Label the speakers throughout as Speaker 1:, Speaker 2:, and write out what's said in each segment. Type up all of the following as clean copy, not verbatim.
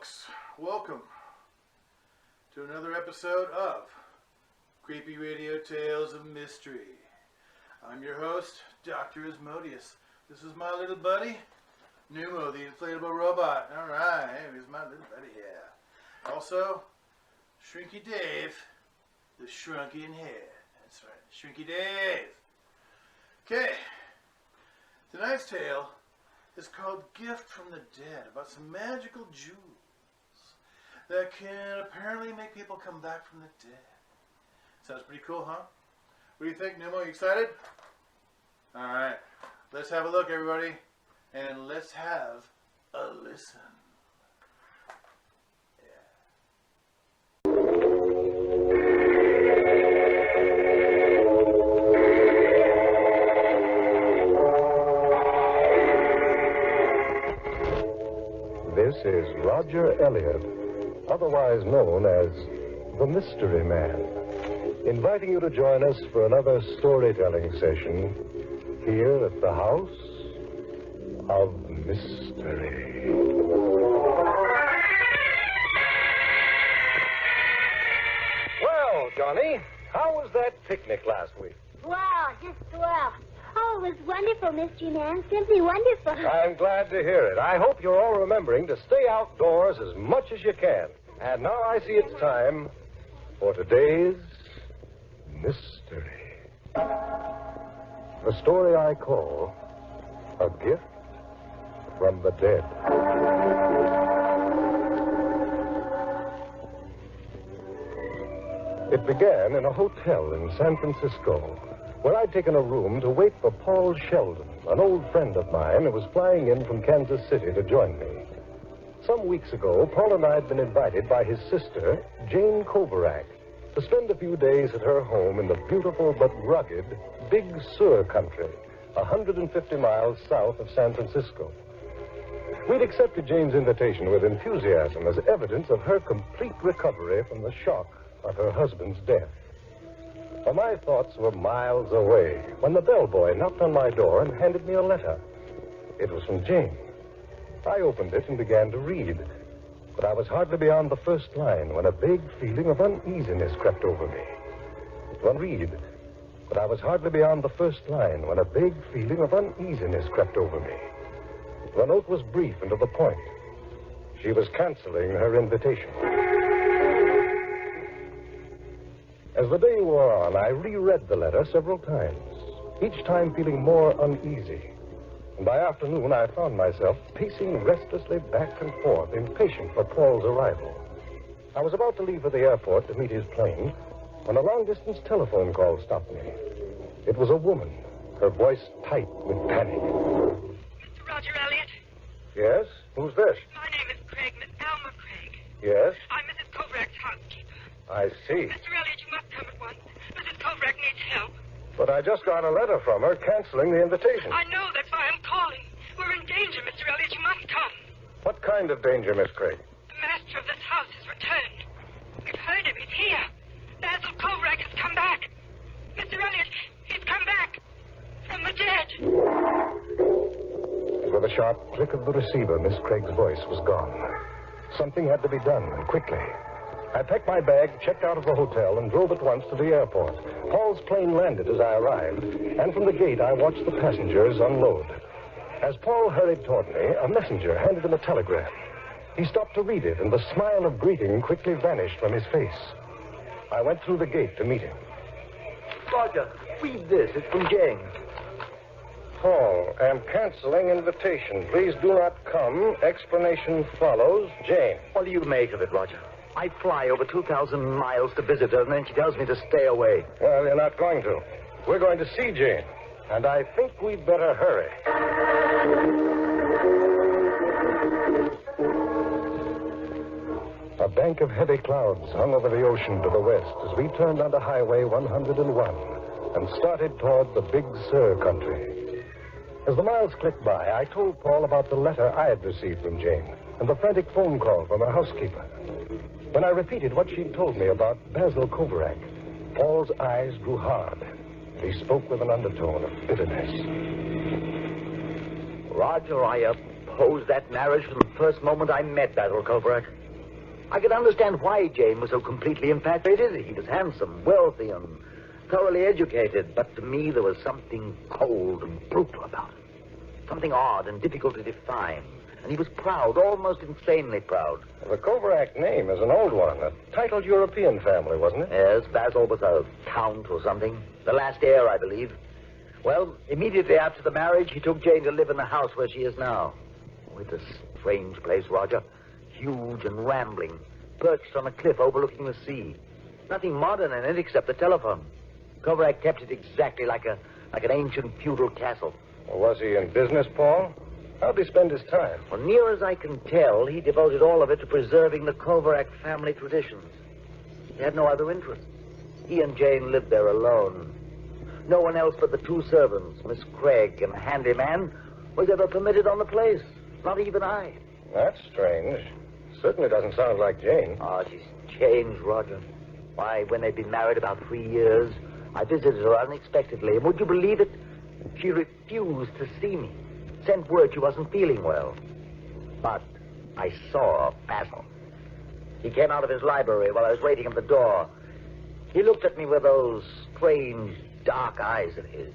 Speaker 1: folks, welcome to another episode of Creepy Radio Tales of Mystery. I'm your host, Dr. Asmodeus. This is my little buddy, Numo, the inflatable robot. Alright, here's my little buddy here. Also, Shrinky Dave, the shrunken head. That's right, Shrinky Dave. Okay, tonight's tale is called Gift from the Dead, about some magical jewels that can apparently make people come back from the dead. Sounds pretty cool, huh? What do you think, Numo? You excited? Alright, let's have a look, everybody, and let's have a listen.
Speaker 2: This is Roger Elliott, otherwise known as the Mystery Man, inviting you to join us for another storytelling session here at the House of Mystery. Well, Johnny, how was that picnic last week?
Speaker 3: Wow, just swell. Oh, it was wonderful, Mystery Man. Simply wonderful.
Speaker 2: I'm glad to hear it. I hope you're all remembering to stay outdoors as much as you can. And now I see it's time for today's mystery. The story I call A Gift from the Dead. It began in a hotel in San Francisco, where I'd taken a room to wait for Paul Sheldon, an old friend of mine who was flying in from Kansas City to join me. Some weeks ago, Paul and I had been invited by his sister, Jane Kovarak, to spend a few days at her home in the beautiful but rugged Big Sur country, 150 miles south of San Francisco. We'd accepted Jane's invitation with enthusiasm as evidence of her complete recovery from the shock of her husband's death. Well, my thoughts were miles away when the bellboy knocked on my door and handed me a letter. It was from Jane. I opened it and began to read, but I was hardly beyond the first line when a vague feeling of uneasiness crept over me. I was hardly beyond the first line when a vague feeling of uneasiness crept over me. The note was brief and to the point. She was canceling her invitation. As the day wore on, I reread the letter several times, each time feeling more uneasy. And by afternoon, I found myself pacing restlessly back and forth, impatient for Paul's arrival. I was about to leave for the airport to meet his plane when a long-distance telephone call stopped me. It was a woman, her voice tight with panic.
Speaker 4: Mr. Roger Elliott?
Speaker 2: Yes? Who's this?
Speaker 4: My name is Craig, Miss Alma Craig.
Speaker 2: Yes?
Speaker 4: I'm Mrs. Kovrak's housekeeper.
Speaker 2: I see.
Speaker 4: Mr. Elliott, you must come at once. Mrs. Kovrak needs help.
Speaker 2: But I just got a letter from her canceling the invitation.
Speaker 4: I know, that's why I'm calling. We're in danger, Mr. Elliott. You must come.
Speaker 2: What kind of danger, Miss Craig?
Speaker 4: The master of this house has returned. We've heard him. He's here. Basil Kovrak has come back. Mr. Elliott, he's come back. From the dead.
Speaker 2: With a sharp click of the receiver, Miss Craig's voice was gone. Something had to be done, and quickly. I packed my bag, checked out of the hotel, and drove at once to the airport. Paul's plane landed as I arrived, and from the gate I watched the passengers unload. As Paul hurried toward me, a messenger handed him a telegram. He stopped to read it, and the smile of greeting quickly vanished from his face. I went through the gate to meet him.
Speaker 5: Roger, read this. It's from Jane.
Speaker 2: Paul, am canceling invitation. Please do not come. Explanation follows. Jane.
Speaker 5: What do you make of it, Roger? I fly over 2,000 miles to visit her, and then she tells me to stay away.
Speaker 2: Well, you're not going to. We're going to see Jane, and I think we'd better hurry. A bank of heavy clouds hung over the ocean to the west as we turned onto Highway 101 and started toward the Big Sur country. As the miles clicked by, I told Paul about the letter I had received from Jane and the frantic phone call from her housekeeper. When I repeated what she'd told me about Basil Kovarak, Paul's eyes grew hard. He spoke with an undertone of bitterness.
Speaker 5: Roger, I opposed that marriage from the first moment I met Basil Kovrak. I could understand why Jane was so completely infatuated. He was handsome, wealthy, and thoroughly educated. But to me, there was something cold and brutal about him. Something odd and difficult to define. And he was proud, almost insanely proud.
Speaker 2: The Kovrak name is an old one. A titled European family, wasn't it?
Speaker 5: Yes, Basil was a count or something. The last heir, I believe. Well, immediately after the marriage, he took Jane to live in the house where she is now. Oh, it's a strange place, Roger. Huge and rambling, perched on a cliff overlooking the sea. Nothing modern in it except the telephone. Kovrak kept it exactly like an ancient feudal castle.
Speaker 2: Well, was he in business, Paul? How'd he spend his time?
Speaker 5: Well, near as I can tell, he devoted all of it to preserving the Kovrak family traditions. He had no other interest. He and Jane lived there alone. No one else but the two servants, Miss Craig and the handyman, was ever permitted on the place. Not even I.
Speaker 2: That's strange. Certainly doesn't sound like Jane.
Speaker 5: Oh, she's changed, Roger. Why, when they'd been married about 3 years, I visited her unexpectedly, and would you believe it? She refused to see me. Sent word she wasn't feeling well. But I saw Basil. He came out of his library while I was waiting at the door. He looked at me with those strange, dark eyes of his.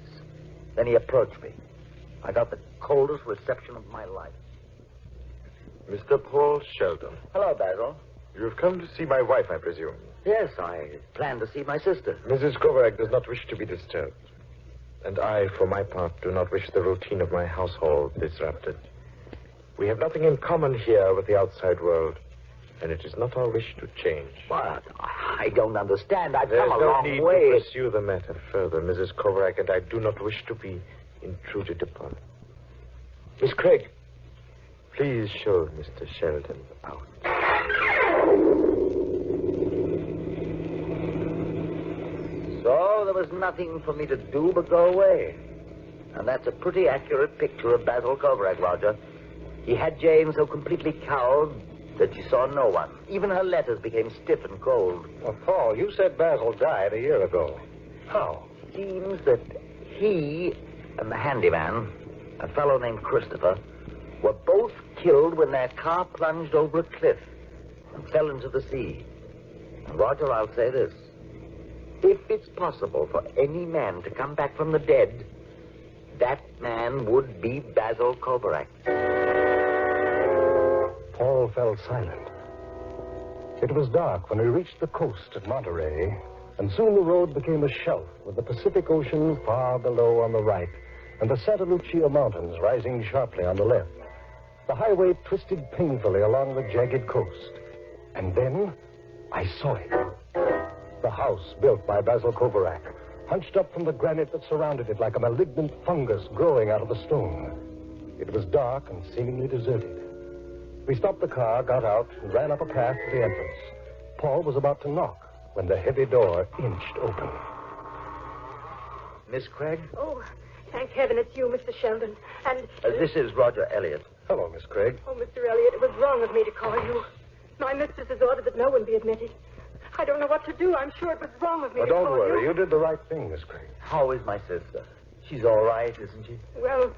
Speaker 5: Then he approached me. I got the coldest reception of my life.
Speaker 6: Mr. Paul Sheldon.
Speaker 5: Hello, Basil.
Speaker 6: You've come to see my wife, I presume.
Speaker 5: Yes, I plan to see my sister.
Speaker 6: Mrs. Kovrak does not wish to be disturbed. And I, for my part, do not wish the routine of my household disrupted. We have nothing in common here with the outside world, and it is not our wish to change.
Speaker 5: But I don't understand. I've
Speaker 6: There's
Speaker 5: come a
Speaker 6: no
Speaker 5: long
Speaker 6: need
Speaker 5: way.
Speaker 6: to pursue the matter further, Mrs. Kovrak, and I do not wish to be intruded upon. Miss Craig, please show Mr. Sheldon out.
Speaker 5: So there was nothing for me to do but go away. And that's a pretty accurate picture of Basil Kovrak, Roger. He had Jane so completely cowed that she saw no one. Even her letters became stiff and cold.
Speaker 2: Well, Paul, you said Basil died a year ago. How?
Speaker 5: Seems that he and the handyman, a fellow named Christopher, were both killed when their car plunged over a cliff and fell into the sea. And Roger, I'll say this. If it's possible for any man to come back from the dead, that man would be Basil Kovrak.
Speaker 2: Paul fell silent. It was dark when we reached the coast at Monterey, and soon the road became a shelf with the Pacific Ocean far below on the right and the Santa Lucia Mountains rising sharply on the left. The highway twisted painfully along the jagged coast. And then I saw it. The house built by Basil Kovrak, hunched up from the granite that surrounded it like a malignant fungus growing out of the stone. It was dark and seemingly deserted. We stopped the car, got out, and ran up a path to the entrance. Paul was about to knock when the heavy door inched open.
Speaker 5: Miss Craig?
Speaker 7: Oh, thank heaven it's you, Mr. Sheldon. And...
Speaker 5: This is Roger Elliott.
Speaker 2: Hello, Miss Craig.
Speaker 7: Oh, Mr. Elliott, it was wrong of me to call you. My mistress has ordered that no one be admitted. I don't know what to do. I'm sure it was wrong of me to
Speaker 2: Don't
Speaker 7: call
Speaker 2: worry.
Speaker 7: you.
Speaker 2: You did the right thing, Miss Craig.
Speaker 5: How is my sister? She's all right, isn't she?
Speaker 7: Well,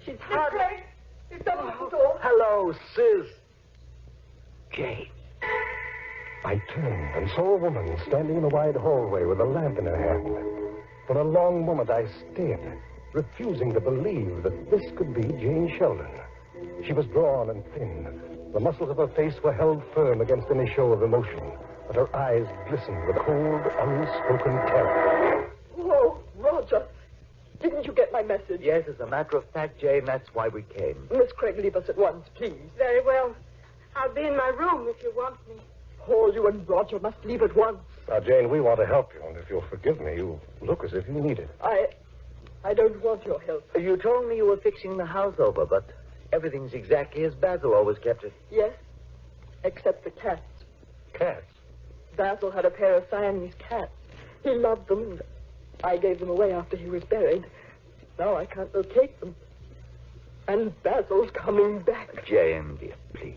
Speaker 7: she's hardly... Miss Craig, is someone at the door?
Speaker 5: Hello, Sis. Jane.
Speaker 2: I turned and saw a woman standing in the wide hallway with a lamp in her hand. For a long moment I stared, refusing to believe that this could be Jane Sheldon. She was drawn and thin. The muscles of her face were held firm against any show of emotion, but her eyes glistened with cold, unspoken terror.
Speaker 7: Oh, Roger. Didn't you get my message?
Speaker 5: Yes, as a matter of fact, Jane, that's why we came.
Speaker 7: Miss Craig, leave us at once, please.
Speaker 3: Very well. I'll be in my room if you want me.
Speaker 7: Oh, you and Roger must leave at once.
Speaker 2: Now, Jane, we want to help you, and if you'll forgive me, you look as if you need it.
Speaker 7: I don't want your help.
Speaker 5: You told me you were fixing the house over, but everything's exactly as Basil always kept it.
Speaker 7: Yes, except the cats.
Speaker 2: Cats?
Speaker 7: Basil had a pair of Siamese cats. He loved them, and I gave them away after he was buried. Now I can't locate them. And Basil's coming back.
Speaker 5: Jane, dear, please.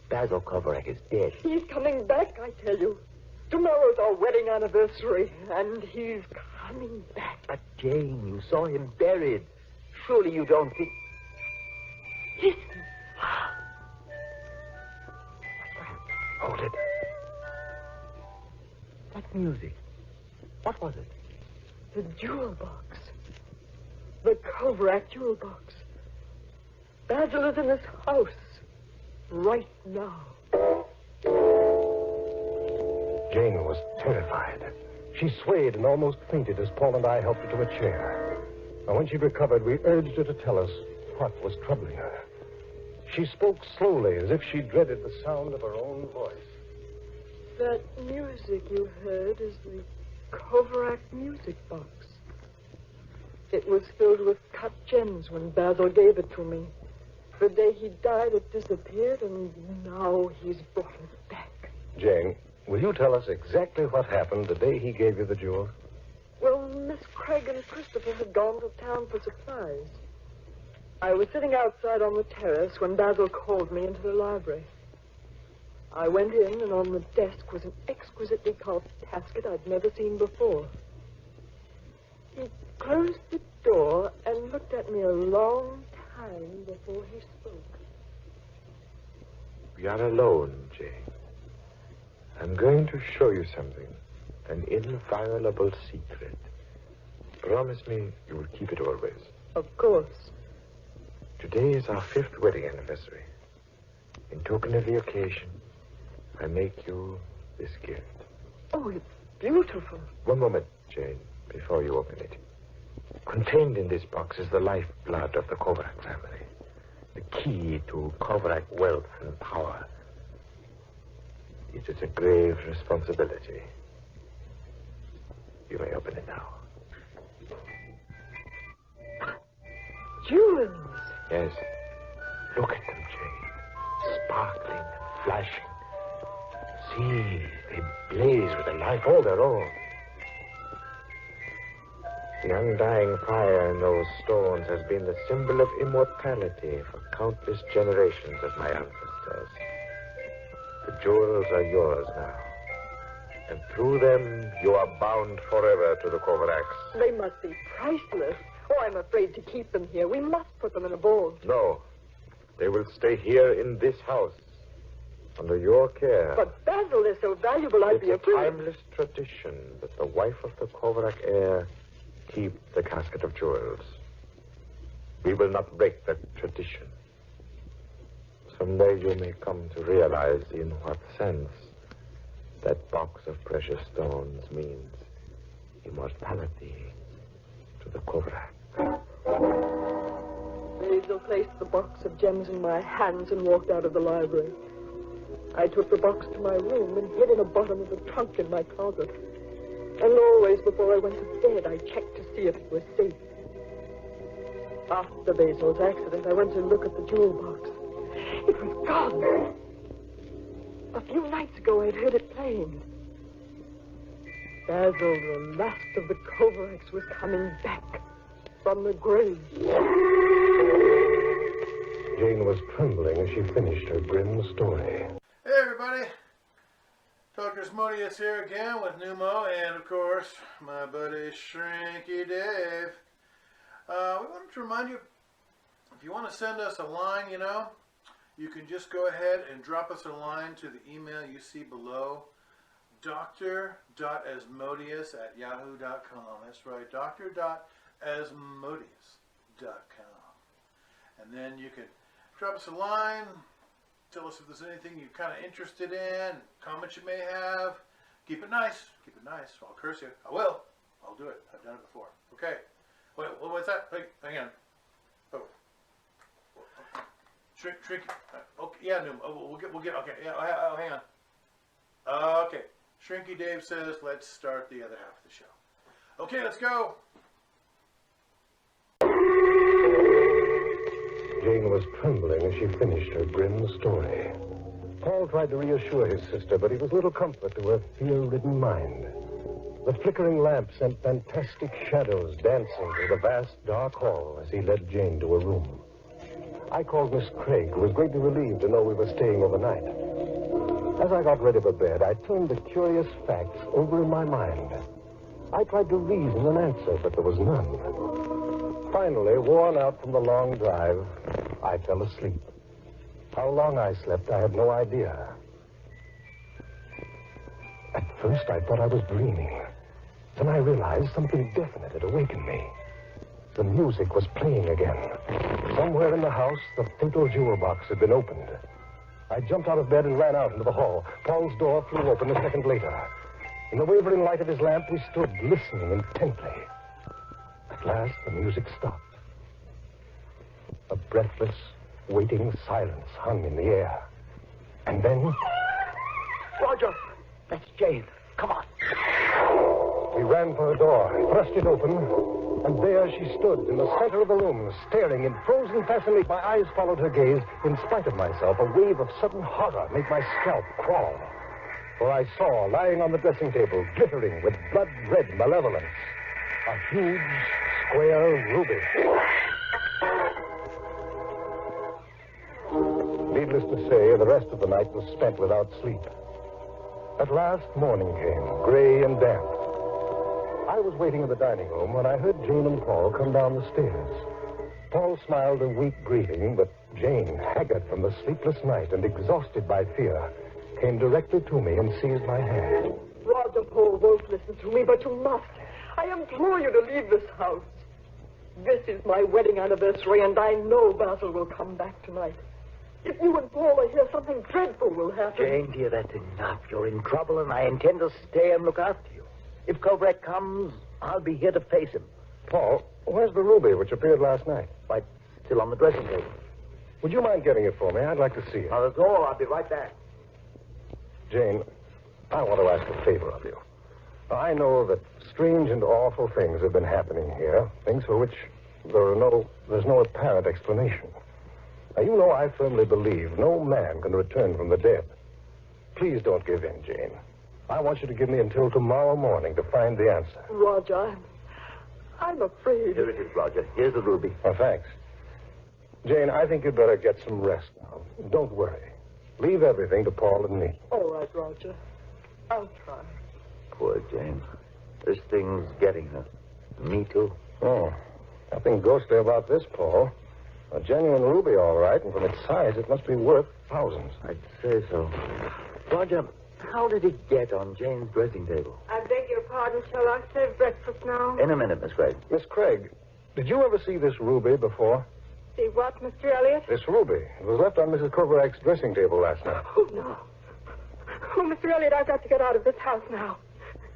Speaker 5: Basil Kovrak is dead.
Speaker 7: He's coming back, I tell you. Tomorrow's our wedding anniversary, and he's coming back.
Speaker 5: But, Jane, you saw him buried. Surely you don't think...
Speaker 7: Listen.
Speaker 5: music. What was it?
Speaker 7: The jewel box. The Kovrak jewel box. Basil is in this house. Right now.
Speaker 2: Jane was terrified. She swayed and almost fainted as Paul and I helped her to a chair. And when she recovered, we urged her to tell us what was troubling her. She spoke slowly, as if she dreaded the sound of her own voice.
Speaker 7: That music you heard is the Kovrak music box. It was filled with cut gems when Basil gave it to me. The day he died, it disappeared, and now he's brought it back.
Speaker 2: Jane, will you tell us exactly what happened the day he gave you the jewel?
Speaker 7: Well, Miss Craig and Christopher had gone to town for supplies. I was sitting outside on the terrace when Basil called me into the library. I went in, and on the desk was an exquisitely carved casket I'd never seen before. He closed the door and looked at me a long time before he spoke.
Speaker 6: We are alone, Jane. I'm going to show you something. An inviolable secret. Promise me you will keep it always.
Speaker 7: Of course.
Speaker 6: Today is our 5th wedding anniversary. In token of the occasion, I make you this gift.
Speaker 7: Oh, it's beautiful.
Speaker 6: One moment, Jane, before you open it. Contained in this box is the lifeblood of the Kovrak family. The key to Kovrak wealth and power. It is a grave responsibility. You may open it now.
Speaker 7: Jewels.
Speaker 6: Yes. Look at them, Jane. Sparkling and flashing. See, they blaze with a life all their own. The undying fire in those stones has been the symbol of immortality for countless generations of my ancestors. The jewels are yours now. And through them, you are bound forever to the Kovraks.
Speaker 7: They must be priceless. Oh, I'm afraid to keep them here. We must put them in a vault.
Speaker 6: No. They will stay here in this house. Under your care.
Speaker 7: But Basil is so valuable, I'd be
Speaker 6: It's a
Speaker 7: afraid.
Speaker 6: timeless tradition that the wife of the Kovrak heir keep the casket of jewels. We will not break that tradition. Someday you may come to realize in what sense that box of precious stones means immortality to the Kovrak.
Speaker 7: Basil placed the box of gems in my hands and walked out of the library. I took the box to my room and hid in the bottom of the trunk in my closet. And always before I went to bed, I checked to see if it was safe. After Basil's accident, I went to look at the jewel box. It was gone. A few nights ago, I'd heard it playing. Basil, the last of the Kovraks, was coming back from the grave.
Speaker 2: Jane was trembling as she finished her grim story.
Speaker 1: Hey everybody, Dr. Asmodeus here again with Numo and of course my buddy Shrinky Dave. We wanted to remind you, if you want to send us a line, you can just go ahead and drop us a line to the email you see below, dr.asmodeus@yahoo.com. That's right, dr.asmodeus.com. And then you can drop us a line. Tell us if there's anything you're kind of interested in, comments you may have. Keep it nice. Keep it nice. I'll curse you. I will. I'll do it. I've done it before. Okay. Wait, what's that? Hey, hang on. Oh. Shrink. Okay, yeah, no. We'll get. Okay, yeah. Oh, hang on. Okay. Shrinky Dave says, let's start the other half of the show. Okay, let's go.
Speaker 2: Jane was trembling as she finished her grim story. Paul tried to reassure his sister, but he was little comfort to her fear-ridden mind. The flickering lamp sent fantastic shadows dancing through the vast, dark hall as he led Jane to her room. I called Miss Craig, who was greatly relieved to know we were staying overnight. As I got ready for bed, I turned the curious facts over in my mind. I tried to reason an answer, but there was none. Finally, worn out from the long drive, I fell asleep. How long I slept, I had no idea. At First, I thought I was dreaming. Then I realized something definite had awakened me. The music was playing again. Somewhere in the house, the fatal jewel box had been opened. I jumped out of bed and ran out into the hall. Paul's door flew open a second later. In the wavering light of his lamp, we stood listening intently. At last, the music stopped. A breathless, waiting silence hung in the air. And then...
Speaker 5: Roger! That's Jane. Come on.
Speaker 2: We ran for her door, thrust it open, and there she stood in the center of the room, staring in frozen fascination. My eyes followed her gaze. In spite of myself, a wave of sudden horror made my scalp crawl. For I saw, lying on the dressing table, glittering with blood-red malevolence, a huge, square ruby. Needless to say, the rest of the night was spent without sleep. At last, morning came, gray and damp. I was waiting in the dining room when I heard Jane and Paul come down the stairs. Paul smiled a weak greeting, but Jane, haggard from the sleepless night and exhausted by fear, came directly to me and seized my hand.
Speaker 7: Roger, Paul won't listen to me, but you must. I implore you to leave this house. This is my wedding anniversary, and I know Basil will come back tonight. If you and Paul are here, something dreadful will happen.
Speaker 5: Jane, dear, that's enough. You're in trouble, and I intend to stay and look after you. If Kovrak comes, I'll be here to face him.
Speaker 2: Paul, where's the ruby which appeared last night?
Speaker 5: Why, still on the dressing table.
Speaker 2: Would you mind getting it for me? I'd like to see it.
Speaker 5: Not at all. I'll be right back.
Speaker 2: Jane, I want to ask a favor of you. I know that strange and awful things have been happening here, things for which there's no apparent explanation. Now, you know I firmly believe no man can return from the dead. Please don't give in, Jane. I want you to give me until tomorrow morning to find the answer.
Speaker 7: Roger, I'm afraid.
Speaker 5: Here it is, Roger. Here's the ruby.
Speaker 2: Oh, thanks. Jane, I think you'd better get some rest now. Don't worry. Leave everything to Paul and me.
Speaker 7: All right, Roger. I'll try.
Speaker 5: Poor Jane. This thing's getting her. Me, too.
Speaker 2: Oh, nothing ghostly about this, Paul. A genuine ruby, all right, and from its size, it must be worth thousands.
Speaker 5: I'd say so. Roger, how did it get on Jane's dressing table?
Speaker 3: I beg your pardon. Shall I serve breakfast now?
Speaker 5: In a minute, Miss Craig.
Speaker 2: Miss Craig, did you ever see this ruby before?
Speaker 3: See what, Mr. Elliot?
Speaker 2: This ruby. It was left on Mrs. Kovarak's dressing table last night.
Speaker 3: Oh, no. Oh, Mr. Elliot, I've got to get out of this house now.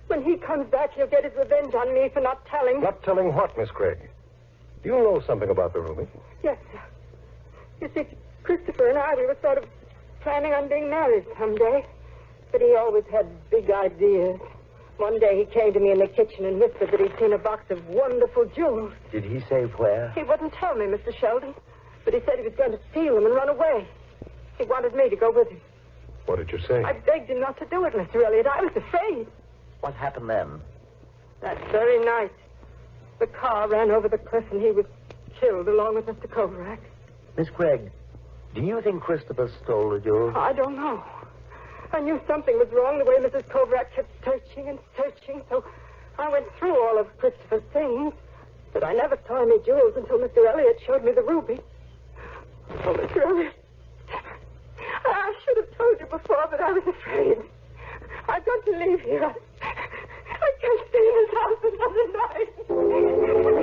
Speaker 3: When he comes back, he'll get his revenge on me for not telling.
Speaker 2: Not telling what, Miss Craig? Do you know something about the ruby?
Speaker 3: Yes, sir. You see, Christopher and I, we were sort of planning on being married someday. But he always had big ideas. One day he came to me in the kitchen and whispered that he'd seen a box of wonderful jewels.
Speaker 5: Did he say where?
Speaker 3: He wouldn't tell me, Mr. Sheldon. But he said he was going to steal them and run away. He wanted me to go with him.
Speaker 2: What did you say?
Speaker 3: I begged him not to do it, Mr. Elliot. I was afraid.
Speaker 5: What happened then?
Speaker 3: That very night, the car ran over the cliff and he was killed along with Mr. Kovarak.
Speaker 5: Miss Craig, do you think Christopher stole the jewels?
Speaker 3: I don't know. I knew something was wrong the way Mrs. Kovarak kept searching and searching, so I went through all of Christopher's things. But I never saw any jewels until Mr. Elliot showed me the ruby. Oh, Mr. Elliot, I should have told you before, but I was afraid. I've got to leave here. I can't stay in this house another night.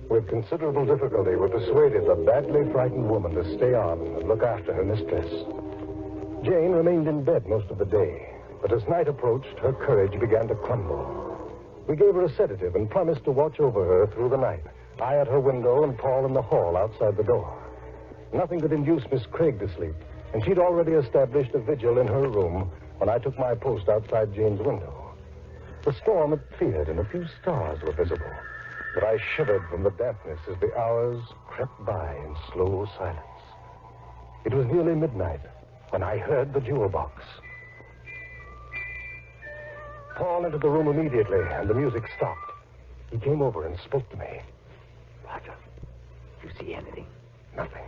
Speaker 2: With considerable difficulty, we persuaded the badly frightened woman to stay on and look after her mistress. Jane remained in bed most of the day, but as night approached, her courage began to crumble. We gave her a sedative and promised to watch over her through the night, I at her window and Paul in the hall outside the door. Nothing could induce Miss Craig to sleep, and she'd already established a vigil in her room when I took my post outside Jane's window. The storm had cleared and a few stars were visible, but I shivered from the dampness as the hours crept by in slow silence. It was nearly midnight when I heard the jewel box. Paul entered the room immediately, and the music stopped. He came over and spoke to me.
Speaker 5: Roger, do you see anything?
Speaker 2: Nothing.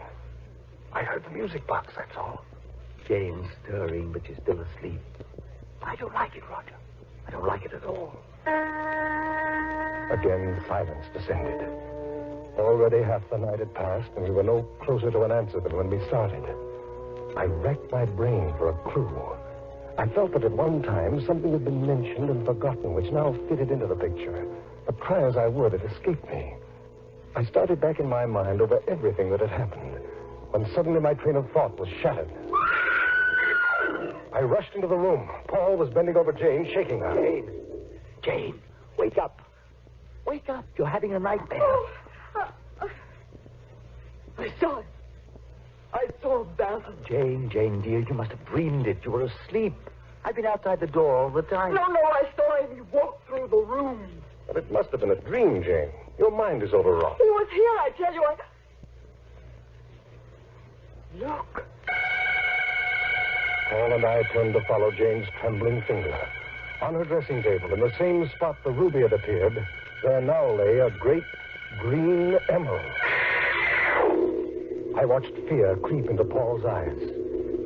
Speaker 2: I heard the music box, that's all.
Speaker 5: Jane's stirring, but she's still asleep. I don't like it, Roger. I don't like it at all.
Speaker 2: Again, silence descended. Already half the night had passed, and we were no closer to an answer than when we started. I racked my brain for a clue. I felt that at one time something had been mentioned and forgotten, which now fitted into the picture. But try as I would, it escaped me. I started back in my mind over everything that had happened, when suddenly my train of thought was shattered. I rushed into the room. Paul was bending over Jane, shaking her.
Speaker 5: Jane, wake up. Wake up. You're having a nightmare.
Speaker 7: I saw it. I saw Basil.
Speaker 5: Jane, dear, you must have dreamed it. You were asleep. I've been outside the door all the time.
Speaker 7: No, I saw him. He walked through the room.
Speaker 2: But it must have been a dream, Jane. Your mind is overwrought.
Speaker 7: He was here, I tell you. Look.
Speaker 2: Paul and I turned to follow Jane's trembling finger. On her dressing table, in the same spot the ruby had appeared, there now lay a great green emerald. I watched fear creep into Paul's eyes.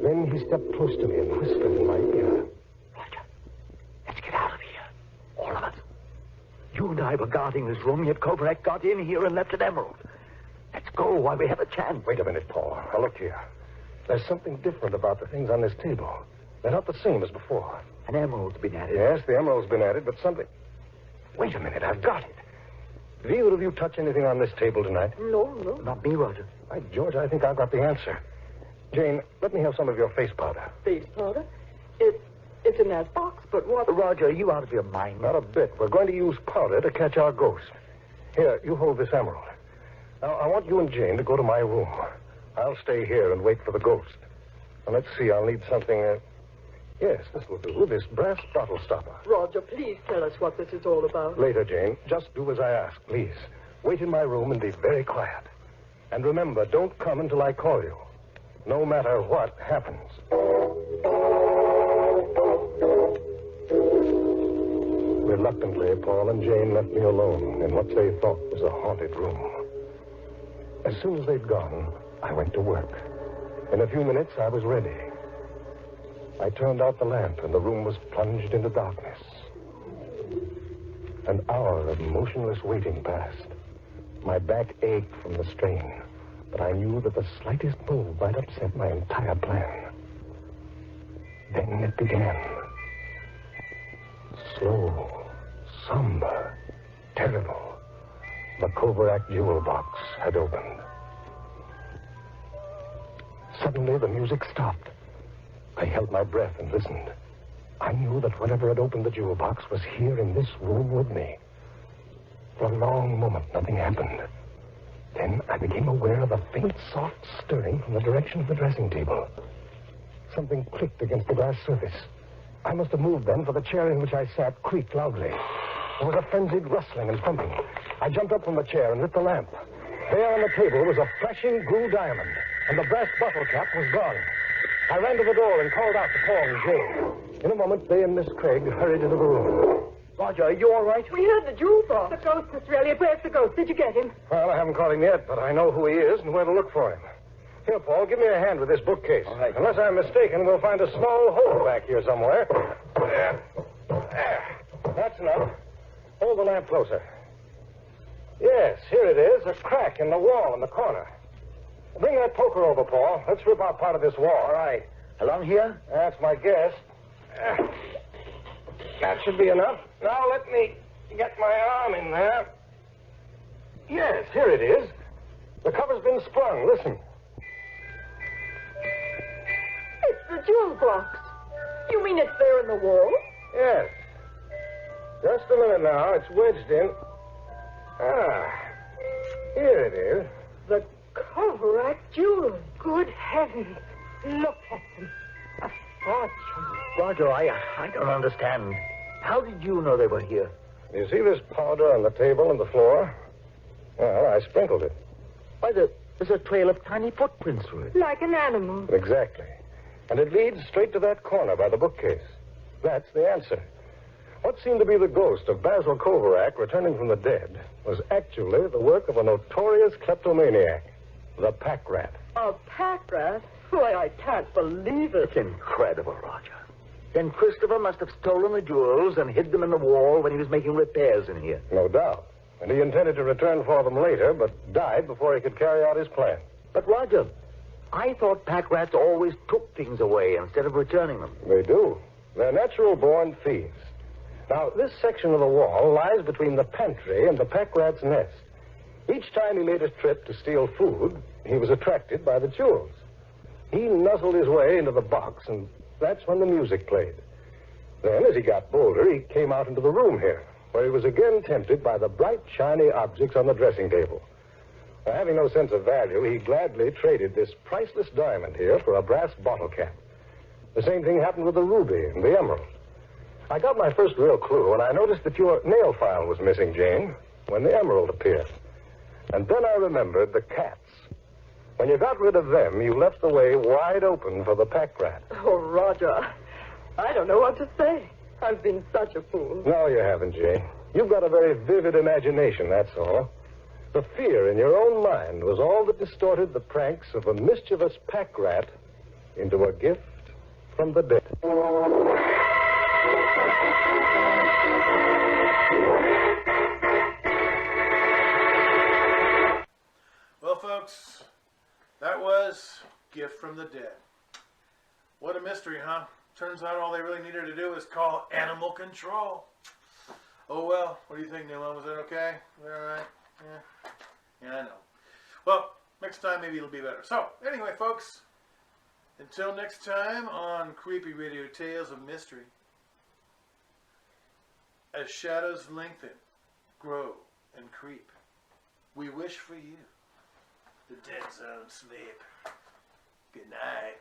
Speaker 2: Then he stepped close to me and whispered in my ear.
Speaker 5: Roger, let's get out of here. All of us. You and I were guarding this room, yet Kovrak got in here and left an emerald. Let's go while we have a chance.
Speaker 2: Wait a minute, Paul. Now, look here. There's something different about the things on this table. They're not the same as before.
Speaker 5: An emerald's been added.
Speaker 2: Yes, the emerald's been added, but something... Wait a minute, I've got it. Did either of you touch anything on this table tonight?
Speaker 7: No.
Speaker 5: Not me, Roger.
Speaker 2: By George, I think I've got the answer. Jane, let me have some of your face powder.
Speaker 7: Face powder? It's in that box, but what?
Speaker 5: Roger, are you out of your mind?
Speaker 2: Not a bit. We're going to use powder to catch our ghost. Here, you hold this emerald. Now, I want you and Jane to go to my room. I'll stay here and wait for the ghost. Now, let's see, I'll need something... Yes, this will do. This brass bottle stopper.
Speaker 7: Roger, please tell us what this is all about.
Speaker 2: Later, Jane. Just do as I ask, please. Wait in my room and be very quiet. And remember, don't come until I call you. No matter what happens. Reluctantly, Paul and Jane left me alone in what they thought was a haunted room. As soon as they'd gone, I went to work. In a few minutes, I was ready. I turned out the lamp, and the room was plunged into darkness. An hour of motionless waiting passed. My back ached from the strain, but I knew that the slightest move might upset my entire plan. Then it began. Slow, somber, terrible. The Kovrak jewel box had opened. Suddenly, the music stopped. I held my breath and listened. I knew that whatever had opened the jewel box was here in this room with me. For a long moment, nothing happened. Then I became aware of a faint, soft stirring from the direction of the dressing table. Something clicked against the glass surface. I must have moved then, for the chair in which I sat creaked loudly. There was a frenzied rustling and thumping. I jumped up from the chair and lit the lamp. There on the table was a flashing blue diamond, and the brass bottle cap was gone. I ran to the door and called out to Paul and Jane. In a moment, they and Miss Craig hurried into the room.
Speaker 5: Roger, are you all right?
Speaker 3: We heard the jewel box. The ghost, Mr. Elliot. Where's the ghost? Did you get him?
Speaker 2: Well, I haven't caught him yet, but I know who he is and where to look for him. Here, Paul, give me a hand with this bookcase.
Speaker 5: All right.
Speaker 2: Unless I'm mistaken, we'll find a small hole back here somewhere. There. That's enough. Hold the lamp closer. Yes, here it is, a crack in the wall in the corner. Bring that poker over, Paul. Let's rip out part of this wall.
Speaker 5: All right. Along here?
Speaker 2: That's my guess. That should be enough. Now let me get my arm in there. Yes, here it is. The cover's been sprung. Listen.
Speaker 7: It's the jewel box. You mean it's there in the wall?
Speaker 2: Yes. Just a minute now. It's wedged in. Here it is.
Speaker 7: The Kovrak jewels.
Speaker 3: Good heavens. Look at them. A fortune.
Speaker 5: Roger, I don't understand. How did you know they were here?
Speaker 2: You see this powder on the table and the floor? Well, I sprinkled it.
Speaker 5: Why, there's a trail of tiny footprints through it.
Speaker 3: Like an animal.
Speaker 2: Exactly. And it leads straight to that corner by the bookcase. That's the answer. What seemed to be the ghost of Basil Kovrak returning from the dead was actually the work of a notorious kleptomaniac, the pack rat.
Speaker 7: A pack rat? Why, I can't believe it.
Speaker 5: It's incredible, Roger. Then Christopher must have stolen the jewels and hid them in the wall when he was making repairs in here.
Speaker 2: No doubt. And he intended to return for them later, but died before he could carry out his plan.
Speaker 5: But, Roger, I thought pack rats always took things away instead of returning them.
Speaker 2: They do. They're natural-born thieves. Now, this section of the wall lies between the pantry and the pack rat's nest. Each time he made a trip to steal food, he was attracted by the jewels. He nuzzled his way into the box, and that's when the music played. Then, as he got bolder, he came out into the room here, where he was again tempted by the bright, shiny objects on the dressing table. Now, having no sense of value, he gladly traded this priceless diamond here for a brass bottle cap. The same thing happened with the ruby and the emerald. I got my first real clue when I noticed that your nail file was missing, Jane, when the emerald appeared. And then I remembered the cats. When you got rid of them, you left the way wide open for the pack rat.
Speaker 7: Oh, Roger, I don't know what to say. I've been such a fool.
Speaker 2: No, you haven't, Jane. You've got a very vivid imagination, that's all. The fear in your own mind was all that distorted the pranks of a mischievous pack rat into a gift from the dead.
Speaker 1: Well, folks, that was Gift from the Dead. What a mystery, huh? Turns out all they really needed to do was call animal control. Oh, well, what do you think, Newman? Was that okay? Was that all right? Yeah, I know. Well, next time maybe it'll be better. So, anyway, folks, until next time on Creepy Radio Tales of Mystery, as shadows lengthen, grow, and creep, we wish for you the dead zone sleep. Good night.